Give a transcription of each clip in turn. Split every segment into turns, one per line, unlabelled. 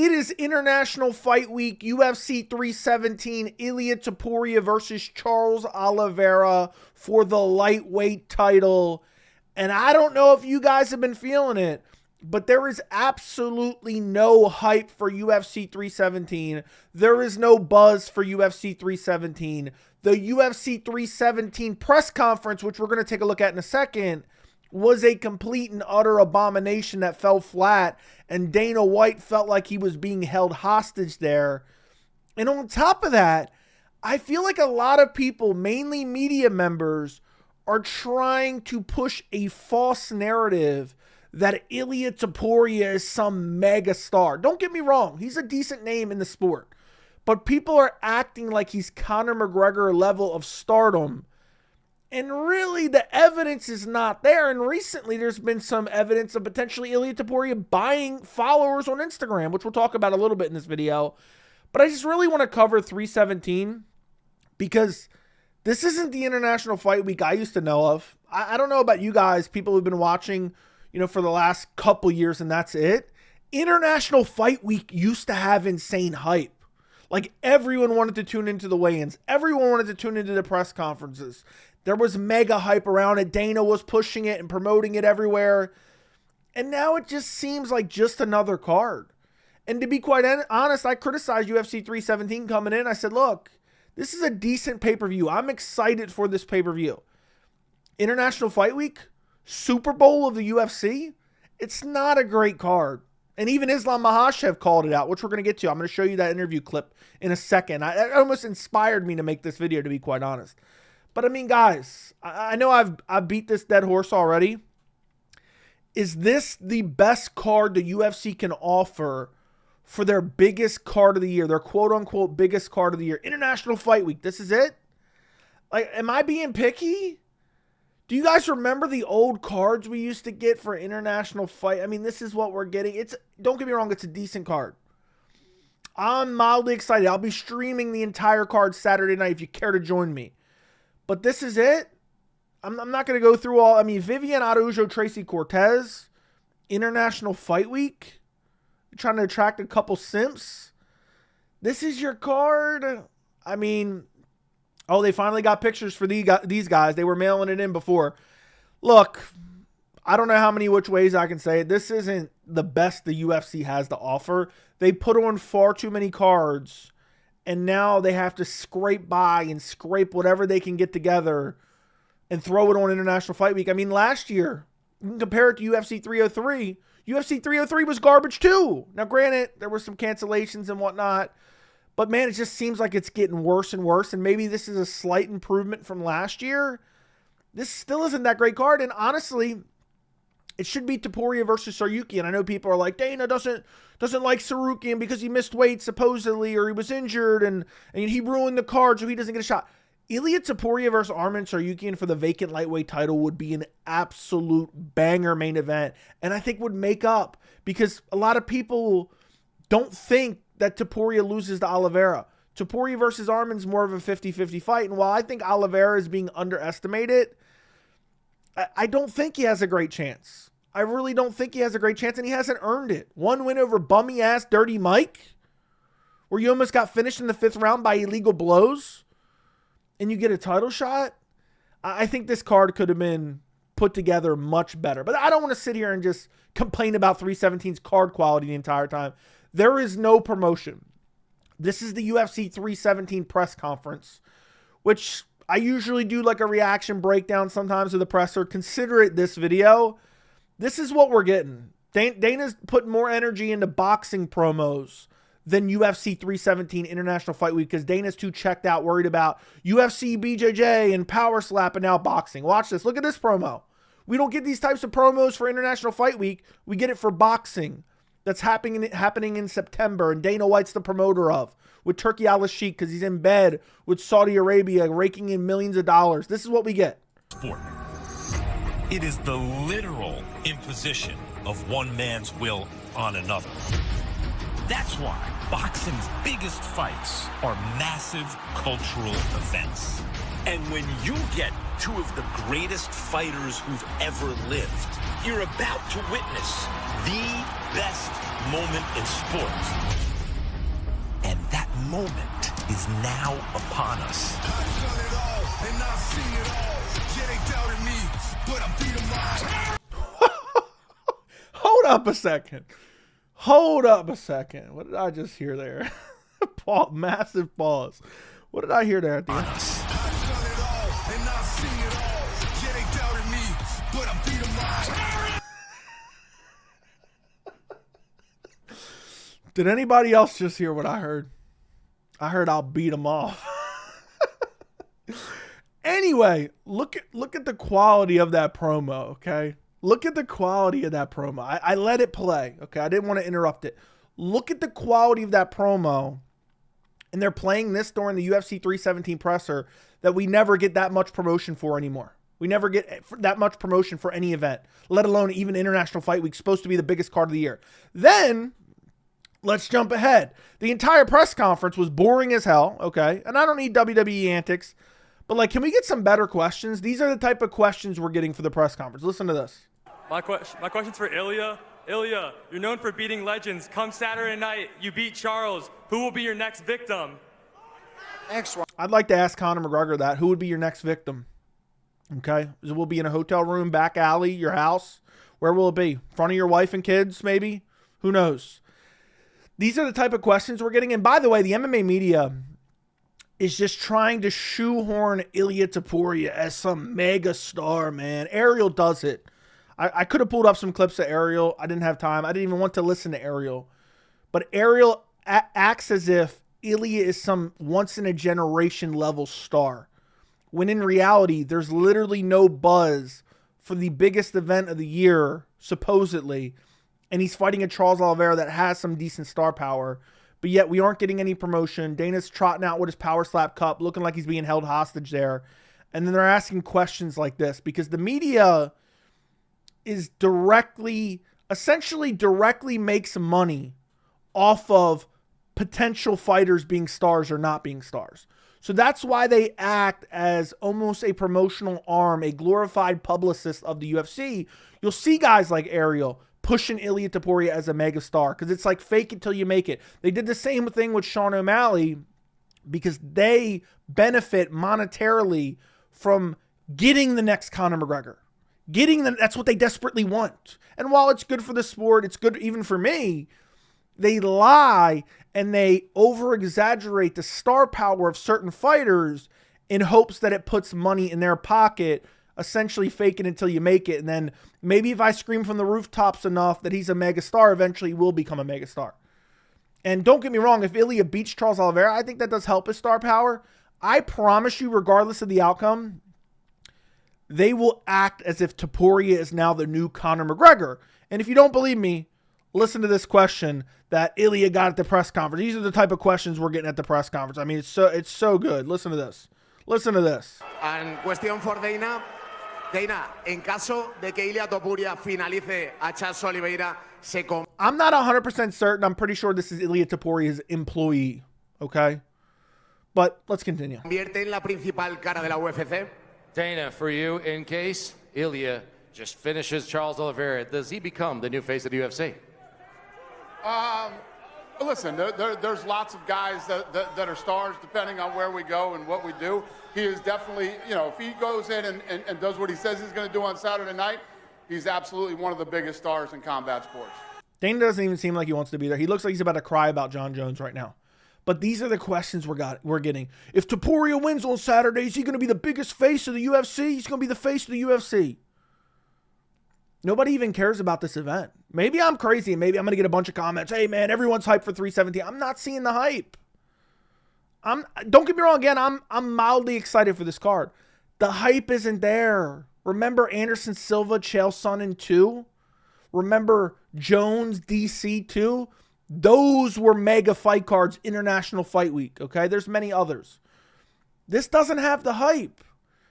It is International Fight Week, UFC 317, Ilia Topuria versus Charles Oliveira for the lightweight title. And I don't know if you guys have been feeling it, but there is absolutely no hype for UFC 317. There is no buzz for UFC 317. The UFC 317 press conference, which we're going to take a look at in a second, was a complete and utter abomination that fell flat, and Dana White felt like he was being held hostage there. And on top of that, I feel like a lot of people, mainly media members, are trying to push a false narrative that Ilia Topuria is some mega star. Don't get me wrong, he's a decent name in the sport, but people are acting like he's Conor McGregor level of stardom. And really, the evidence is not there. And recently, there's been some evidence of potentially Ilia Topuria buying followers on Instagram, which we'll talk about a little bit in this video. But I just really want to cover 317 because this isn't the International Fight Week I used to know of. I don't know about you guys, people who've been watching, for the last couple years, and that's it. International Fight Week used to have insane hype. Like, everyone wanted to tune into the weigh-ins. Everyone wanted to tune into the press conferences. There was mega hype around it. Dana was pushing it and promoting it everywhere. And now it just seems like just another card. And to be quite honest, I criticized UFC 317 coming in. I said, look, this is a decent pay-per-view. I'm excited for this pay-per-view. International Fight Week, Super Bowl of the UFC, it's not a great card. And even Islam Makhachev called it out, which we're going to get to. I'm going to show you that interview clip in a second. It almost inspired me to make this video, to be quite honest. But I mean, guys, I know I've beat this dead horse already. Is this the best card the UFC can offer for their biggest card of the year, their quote-unquote biggest card of the year? International Fight Week, this is it? Like, am I being picky? Do you guys remember the old cards we used to get for International Fight? I mean, this is what we're getting. Don't get me wrong, it's a decent card. I'm mildly excited. I'll be streaming the entire card Saturday night if you care to join me. But this is it. I'm not going to go through all. I mean, Vivian Araujo, Tracy Cortez, International Fight Week. You're trying to attract a couple simps. This is your card. I mean, oh, they finally got pictures for these guys. They were mailing it in before. Look, I don't know how many which ways I can say it. This isn't the best the UFC has to offer. They put on far too many cards. And now they have to scrape by and scrape whatever they can get together and throw it on International Fight Week. I mean, last year, you can compare it to UFC 303. UFC 303 was garbage too. Now, granted, there were some cancellations and whatnot. But, man, it just seems like it's getting worse and worse. And maybe this is a slight improvement from last year. This still isn't that great card. And honestly, it should be Taporia versus Saryuki. And I know people are like, Dana doesn't like Saryuki because he missed weight supposedly, or he was injured and he ruined the card so he doesn't get a shot. Ilia Topuria versus Arman Tsarukyan for the vacant lightweight title would be an absolute banger main event. And I think would make up, because a lot of people don't think that Taporia loses to Oliveira. Taporia versus Arman's more of a 50-50 fight. And while I think Oliveira is being underestimated, I don't think he has a great chance. I really don't think he has a great chance, and he hasn't earned it. One win over bummy-ass Dirty Mike, where you almost got finished in the 5th round by illegal blows, and you get a title shot. I think this card could have been put together much better. But I don't want to sit here and just complain about 317's card quality the entire time. There is no promotion. This is the UFC 317 press conference, which I usually do like a reaction breakdown sometimes of the presser. Consider it this video. This is what we're getting. Dana's putting more energy into boxing promos than UFC 317 International Fight Week, because Dana's too checked out, worried about UFC, BJJ, and Power Slap, and now boxing. Watch this. Look at this promo. We don't get these types of promos for International Fight Week. We get it for boxing. That's happening in September, and Dana White's the promoter of, with Turki Al-Sheikh, because he's in bed with Saudi Arabia, raking in millions of dollars. This is what we get.
Sport. It is the literal imposition of one man's will on another. That's why boxing's biggest fights are massive cultural events. And when you get two of the greatest fighters who've ever lived, you're about to witness the best moment in sports. moment is now upon us.
Hold up a second. Hold up a second. What did I just hear there? Massive pause. What did I hear there at the end? Did anybody else just hear what I heard? I heard I'll beat them off. Anyway, look at the quality of that promo, okay? Look at the quality of that promo. I let it play, okay? I didn't want to interrupt it. Look at the quality of that promo. And they're playing this during the UFC 317 presser that we never get that much promotion for anymore. We never get that much promotion for any event, let alone even International Fight Week, supposed to be the biggest card of the year. Then, let's jump ahead. The entire press conference was boring as hell, okay? And I don't need WWE antics, but like, can we get some better questions? These are the type of questions we're getting for the press conference. Listen to this.
My question's for Ilia. Ilia, you're known for beating legends. Come Saturday night, you beat Charles. Who will be your next victim?
I'd like to ask Conor McGregor that. Who would be your next victim? Okay. Will it be in a hotel room, back alley, your house? Where will it be? In front of your wife and kids, maybe? Who knows? These are the type of questions we're getting. And by the way, the MMA media is just trying to shoehorn Ilia Topuria as some mega star, man. Ariel does it. I could have pulled up some clips of Ariel. I didn't have time. I didn't even want to listen to Ariel. But Ariel acts as if Ilia is some once-in-a-generation level star, when in reality, there's literally no buzz for the biggest event of the year, supposedly, and he's fighting a Charles Oliveira that has some decent star power, but yet we aren't getting any promotion. Dana's trotting out with his power slap cup, looking like he's being held hostage there, and then they're asking questions like this, because the media is essentially directly makes money off of potential fighters being stars or not being stars. So that's why they act as almost a promotional arm, a glorified publicist of the UFC. You'll see guys like Ariel pushing Ilia Topuria as a mega star because it's like fake it till you make it. They did the same thing with Sean O'Malley because they benefit monetarily from getting the next Conor McGregor. That's what they desperately want. And while it's good for the sport, it's good even for me, they lie and they over-exaggerate the star power of certain fighters in hopes that it puts money in their pocket, essentially fake it until you make it. And then maybe if I scream from the rooftops enough that he's a mega star, eventually he will become a mega star. And don't get me wrong, if Ilia beats Charles Oliveira, I think that does help his star power. I promise you, regardless of the outcome, they will act as if Taporia is now the new Conor McGregor. And if you don't believe me, listen to this question that Ilia got at the press conference. These are the type of questions we're getting at the press conference. I mean, it's so good. Listen to this. Listen to this.
And question for Dana. Dana, en caso de que Ilia Topuria finalice a Charles Oliveira,
I'm not 100% certain. I'm pretty sure this is Ilia Topuria's employee. Okay? But let's continue.
¿Convierte en la principal cara de la UFC?
Dana, for you, in case Ilia just finishes Charles Oliveira, does he become the new face of the UFC?
Listen, there's lots of guys that are stars depending on where we go and what we do. He is definitely, if he goes in and does what he says he's going to do on Saturday night, he's absolutely one of the biggest stars in combat sports.
Dana doesn't even seem like he wants to be there. He looks like he's about to cry about John Jones right now. But these are the questions we're getting. If Taporia wins on Saturday, is he going to be the biggest face of the UFC? He's going to be the face of the UFC. Nobody even cares about this event. Maybe I'm crazy and maybe I'm going to get a bunch of comments. Hey, man, everyone's hyped for 317. I'm not seeing the hype. Don't get me wrong. Again, I'm mildly excited for this card. The hype isn't there. Remember Anderson Silva, Chael Sonnen 2? Remember Jones, DC 2? Those were mega fight cards, International Fight Week, okay? There's many others. This doesn't have the hype.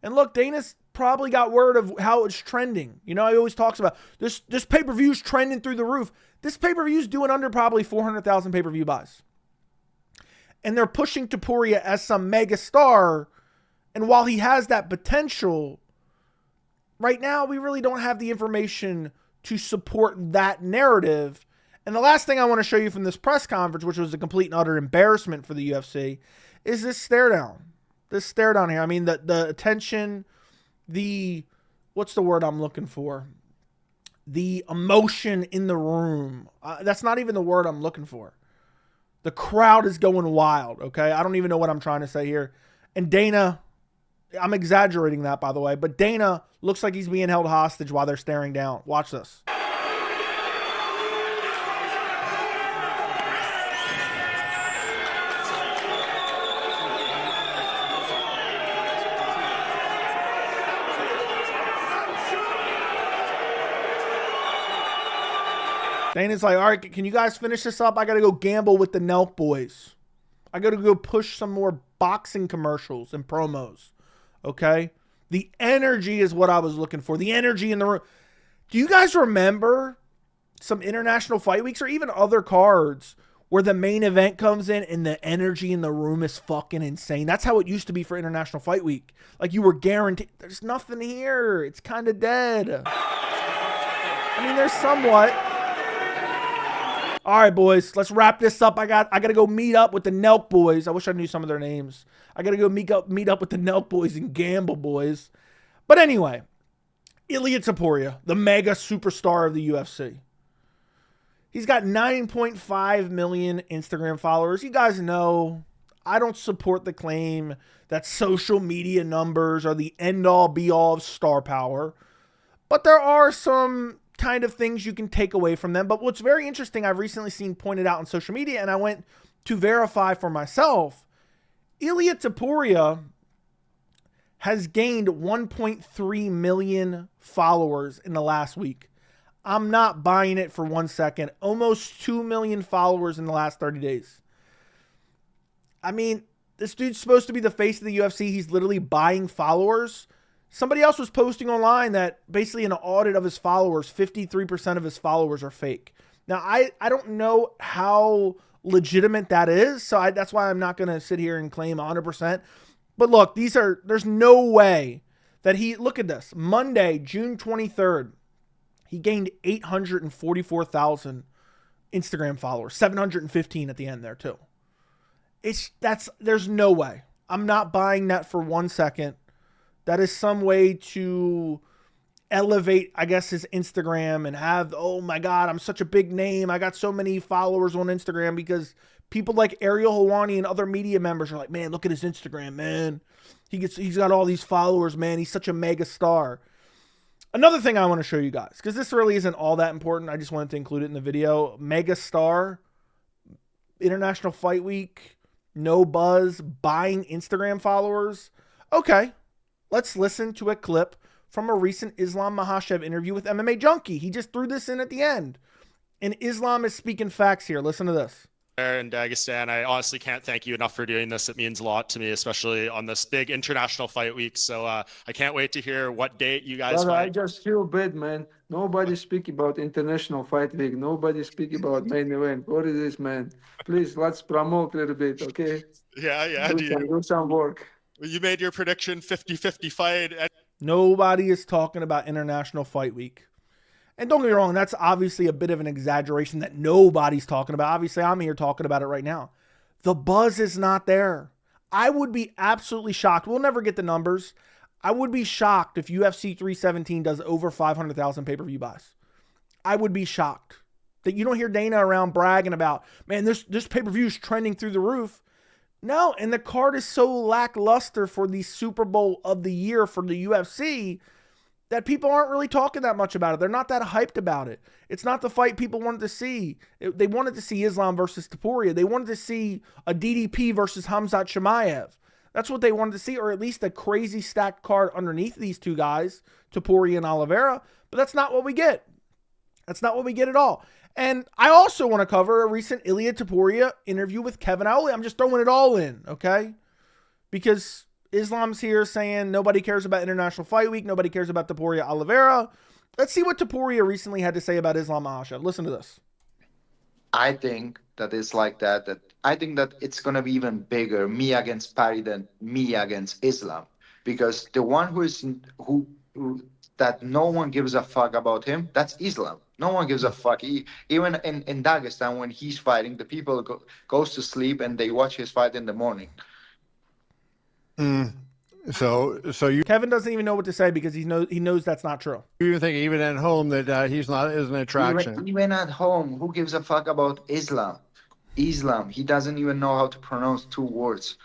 And look, Dana's probably got word of how it's trending. He always talks about this pay-per-view's trending through the roof. This pay-per-view's doing under probably 400,000 pay-per-view buys. And they're pushing Taporia as some mega star. And while he has that potential, right now we really don't have the information to support that narrative. And the last thing I want to show you from this press conference, which was a complete and utter embarrassment for the UFC, is this stare down. This stare down here. I mean, the attention, what's the word I'm looking for? The emotion in the room. That's not even the word I'm looking for. The crowd is going wild, okay? I don't even know what I'm trying to say here. And Dana, I'm exaggerating that, by the way, but Dana looks like he's being held hostage while they're staring down. Watch this. Dana's like, all right, can you guys finish this up? I got to go gamble with the Nelk boys. I got to go push some more boxing commercials and promos. Okay? The energy is what I was looking for. The energy in the room. Do you guys remember some international fight weeks or even other cards where the main event comes in and the energy in the room is fucking insane? That's how it used to be for International Fight Week. Like you were guaranteed, there's nothing here. It's kind of dead. I mean, there's somewhat. All right, boys, let's wrap this up. I got to go meet up with the Nelk boys. I wish I knew some of their names. I got to go meet up with the Nelk boys and gamble, boys. But anyway, Ilia Topuria, the mega superstar of the UFC. He's got 9.5 million Instagram followers. You guys know I don't support the claim that social media numbers are the end-all, be-all of star power. But there are some kind of things you can take away from them. But what's very interesting, I've recently seen pointed out on social media, and I went to verify for myself, Ilia Topuria has gained 1.3 million followers in the last week. I'm not buying it for 1 second. Almost 2 million followers in the last 30 days. I mean, this dude's supposed to be the face of the UFC. He's literally buying followers. Somebody else was posting online that basically in an audit of his followers, 53% of his followers are fake. Now, I don't know how legitimate that is, so that's why I'm not going to sit here and claim 100%. But look, there's no way that look at this. Monday, June 23rd, he gained 844,000 Instagram followers, 715 at the end there too. There's no way. I'm not buying that for 1 second. That is some way to elevate, I guess, his Instagram and have, oh my God, I'm such a big name. I got so many followers on Instagram because people like Ariel Helwani and other media members are like, man, look at his Instagram, man. He's got all these followers, man. He's such a mega star. Another thing I want to show you guys, because this really isn't all that important. I just wanted to include it in the video. Mega star, International Fight Week, no buzz, buying Instagram followers. Okay. Let's listen to a clip from a recent Islam Makhachev interview with MMA Junkie. He just threw this in at the end. And Islam is speaking facts here. Listen to this.
In Dagestan, I honestly can't thank you enough for doing this. It means a lot to me, especially on this big international fight week. So I can't wait to hear what date you guys fight.
I just feel bad, man. Nobody speak about international fight week. Nobody speak about main event. What is this, man? Please, let's promote a little bit, okay?
Yeah.
Do some work.
You made your prediction 50-50 fight.
Nobody is talking about International Fight Week. And don't get me wrong, that's obviously a bit of an exaggeration that nobody's talking about. Obviously, I'm here talking about it right now. The buzz is not there. I would be absolutely shocked. We'll never get the numbers. I would be shocked if UFC 317 does over 500,000 pay-per-view buys. I would be shocked that you don't hear Dana around bragging about, man, this pay-per-view is trending through the roof. No, and the card is so lackluster for the Super Bowl of the year for the UFC that people aren't really talking that much about it. They're not that hyped about it. It's not the fight people wanted to see. They wanted to see Islam versus Taporia. They wanted to see a DDP versus Khamzat Chimaev. That's what they wanted to see, or at least a crazy stacked card underneath these two guys, Taporia and Oliveira. But that's not what we get. That's not what we get at all. And I also want to cover a recent Ilia Topuria interview with Kevin Owley. I'm just throwing it all in, okay? Because Islam's here saying nobody cares about International Fight Week. Nobody cares about Taporia Oliveira. Let's see what Taporia recently had to say about Islam Makhachev. Listen to this.
I think that it's like that I think that it's going to be even bigger, me against Patty, than me against Islam. Because the one that no one gives a fuck about him, that's Islam. No one gives a fuck. Even in Dagestan, when he's fighting, the people goes to sleep and they watch his fight in the morning.
So you
Kevin doesn't even know what to say because he knows that's not true.
even think even at home that he's not is an attraction.
Even at home, who gives a fuck about Islam? Islam. He doesn't even know how to pronounce 2 words.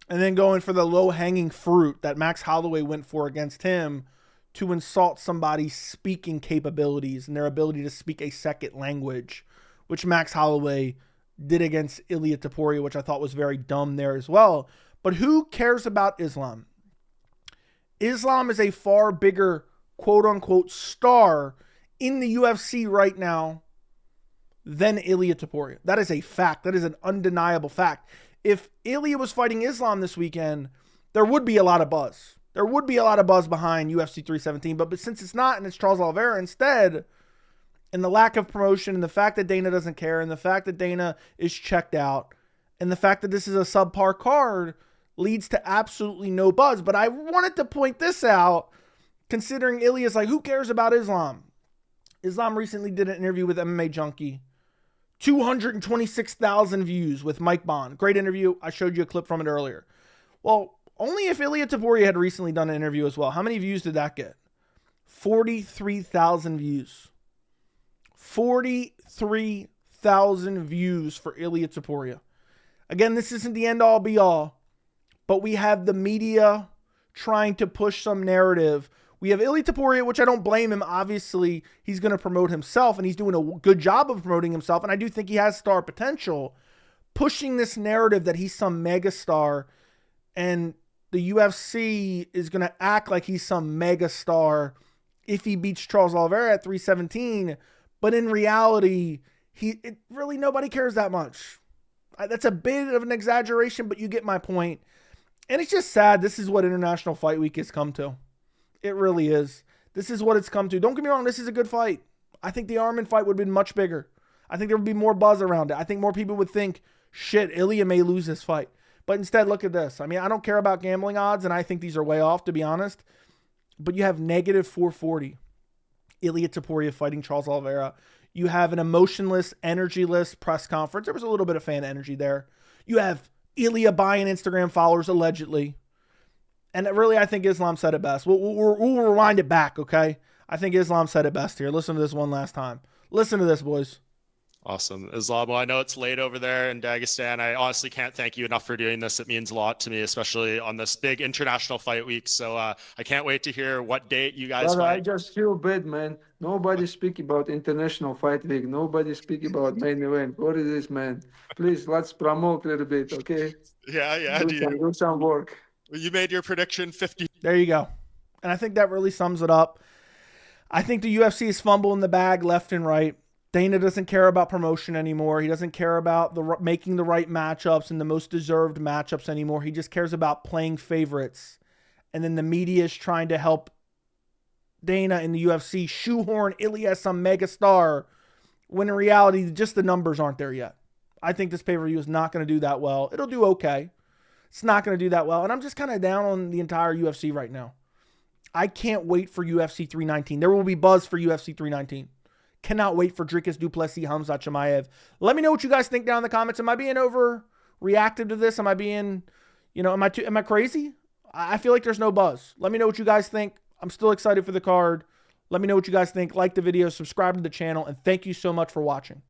And then going for the low-hanging fruit that Max Holloway went for against him to insult somebody's speaking capabilities and their ability to speak a second language, which Max Holloway did against Ilia Topuria, which I thought was very dumb there as well. But who cares about Islam? Islam is a far bigger, quote-unquote, star in the UFC right now than Ilia Topuria. That is a fact. That is an undeniable fact. If Ilia was fighting Islam this weekend, there would be a lot of buzz. There would be a lot of buzz behind UFC 317, but since it's not and it's Charles Oliveira instead, and the lack of promotion and the fact that Dana doesn't care and the fact that Dana is checked out and the fact that this is a subpar card leads to absolutely no buzz. But I wanted to point this out considering Ilia's like, who cares about Islam? Islam recently did an interview with MMA Junkie. 226,000 views with Mike Bond. Great interview. I showed you a clip from it earlier. Well, only if Ilia Topuria had recently done an interview as well. How many views did that get? 43,000 views. 43,000 views for Ilia Topuria. Again, this isn't the end-all be-all, but we have the media trying to push some narrative. We have Ilia Topuria, which I don't blame him. Obviously, he's going to promote himself, and he's doing a good job of promoting himself, and I do think he has star potential, pushing this narrative that he's some megastar, and the UFC is going to act like he's some megastar if he beats Charles Oliveira at 317, but in reality, really nobody cares that much. That's a bit of an exaggeration, but you get my point. And it's just sad. This is what International Fight Week has come to. It really is. This is what it's come to. Don't get me wrong. This is a good fight. I think the Arman fight would have been much bigger. I think there would be more buzz around it. I think more people would think, shit, Ilia may lose this fight. But instead, look at this. I mean, I don't care about gambling odds, and I think these are way off, to be honest. But you have negative 440. Ilia Topuria fighting Charles Oliveira. You have an emotionless, energyless press conference. There was a little bit of fan energy there. You have Ilia buying Instagram followers, allegedly. And really, I think Islam said it best. We'll rewind it back, okay? I think Islam said it best here. Listen to this one last time. Listen to this, boys.
Awesome. Islam, well, I know it's late over there in Dagestan. I honestly can't thank you enough for doing this. It means a lot to me, especially on this big international fight week. So I can't wait to hear what date you guys
Brother, I
fight.
just feel bad, man. Nobody speak about international fight week. Nobody speak about main event. What is this, man? Please, let's promote a little bit, okay?
Yeah.
Do some work.
You made your prediction 50.
There you go. And I think that really sums it up. I think the UFC is fumbling the bag left and right. Dana doesn't care about promotion anymore. He doesn't care about making the right matchups and the most deserved matchups anymore. He just cares about playing favorites. And then the media is trying to help Dana in the UFC shoehorn Ilia as some mega star, when in reality, just the numbers aren't there yet. I think this pay-per-view is not going to do that well. It'll do okay. It's not going to do that well. And I'm just kind of down on the entire UFC right now. I can't wait for UFC 319. There will be buzz for UFC 319. Cannot wait for Dricus du Plessis, Khamzat Chimaev. Let me know what you guys think down in the comments. Am I being overreactive to this? Am I being, am I crazy? I feel like there's no buzz. Let me know what you guys think. I'm still excited for the card. Let me know what you guys think. Like the video, subscribe to the channel, and thank you so much for watching.